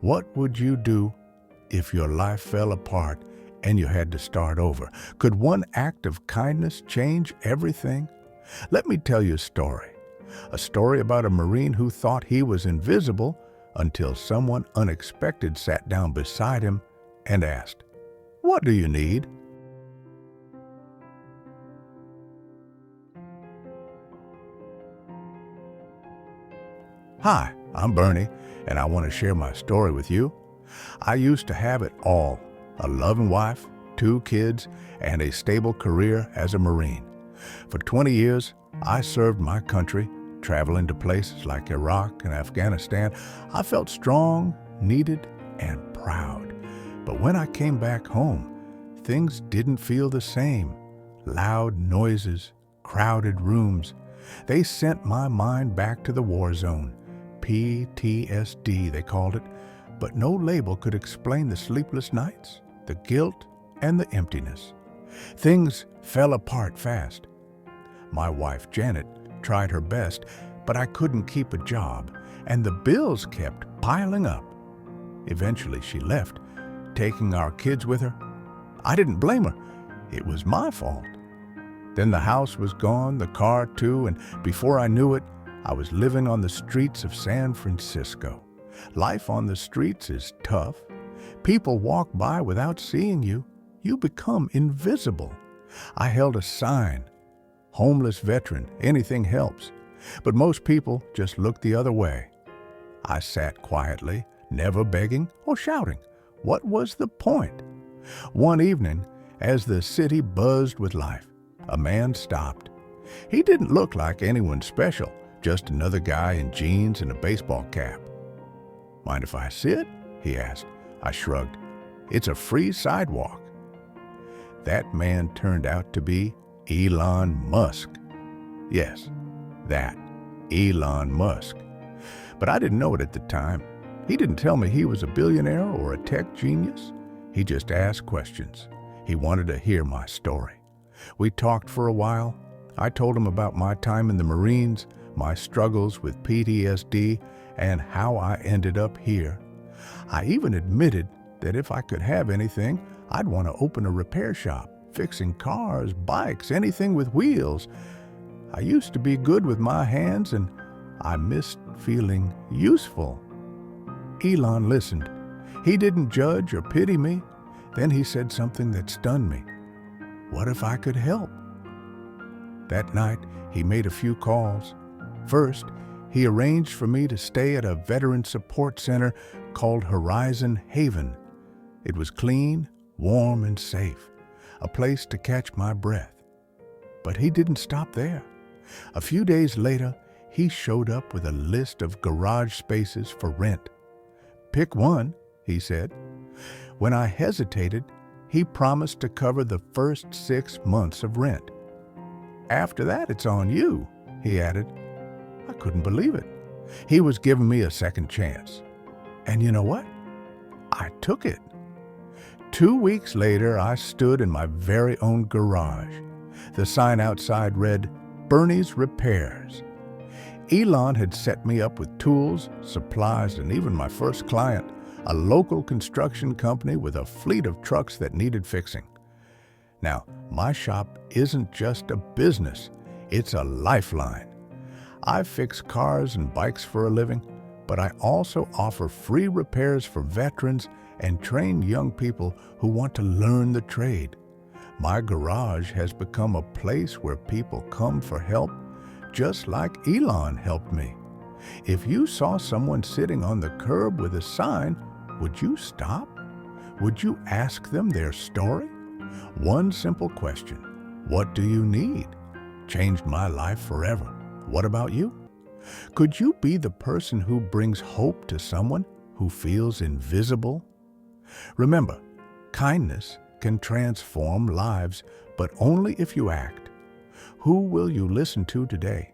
What would you do if your life fell apart and you had to start over? Could one act of kindness change everything? Let me tell you a story about a Marine who thought he was invisible until someone unexpected sat down beside him and asked, "What do you need?" Hi, I'm Bernie, and I want to share my story with you. I used to have it all: a loving wife, 2 kids, and a stable career as a Marine. For 20 years, I served my country, traveling to places like Iraq and Afghanistan. I felt strong, needed, and proud. But when I came back home, things didn't feel the same. Loud noises, crowded rooms, they sent my mind back to the war zone. PTSD, they called it, but no label could explain the sleepless nights, the guilt, and the emptiness. Things fell apart fast. My wife, Janet, tried her best, but I couldn't keep a job, and the bills kept piling up. Eventually, she left, taking our kids with her. I didn't blame her. It was my fault. Then the house was gone, the car too, and before I knew it, I was living on the streets of San Francisco. Life on the streets is tough. People walk by without seeing you. You become invisible. I held a sign: "Homeless veteran, anything helps." But most people just looked the other way. I sat quietly, never begging or shouting. What was the point? One evening, as the city buzzed with life, a man stopped. He didn't look like anyone special, just another guy in jeans and a baseball cap. "Mind if I sit?" he asked. I shrugged. "It's a free sidewalk." That man turned out to be Elon Musk. Yes, that Elon Musk. But I didn't know it at the time. He didn't tell me he was a billionaire or a tech genius. He just asked questions. He wanted to hear my story. We talked for a while. I told him about my time in the Marines, my struggles with PTSD, and how I ended up here. I even admitted that if I could have anything, I'd want to open a repair shop, fixing cars, bikes, anything with wheels. I used to be good with my hands, and I missed feeling useful. Elon listened. He didn't judge or pity me. Then he said something that stunned me. What if I could help? That night, he made a few calls. First, he arranged for me to stay at a veteran support center called Horizon Haven. It was clean, warm, and safe, a place to catch my breath. But he didn't stop there. A few days later, he showed up with a list of garage spaces for rent. "Pick one," he said. When I hesitated, he promised to cover the first 6 months of rent. "After that, it's on you," he added. I couldn't believe it. He was giving me a second chance. And you know what? I took it. 2 weeks later, I stood in my very own garage. The sign outside read, "Bernie's Repairs." Elon had set me up with tools, supplies, and even my first client, a local construction company with a fleet of trucks that needed fixing. Now, my shop isn't just a business, it's a lifeline. I fix cars and bikes for a living, but I also offer free repairs for veterans and train young people who want to learn the trade. My garage has become a place where people come for help, just like Elon helped me. If you saw someone sitting on the curb with a sign, would you stop? Would you ask them their story? One simple question: what do you need? Changed my life forever. What about you? Could you be the person who brings hope to someone who feels invisible? Remember, kindness can transform lives, but only if you act. Who will you listen to today?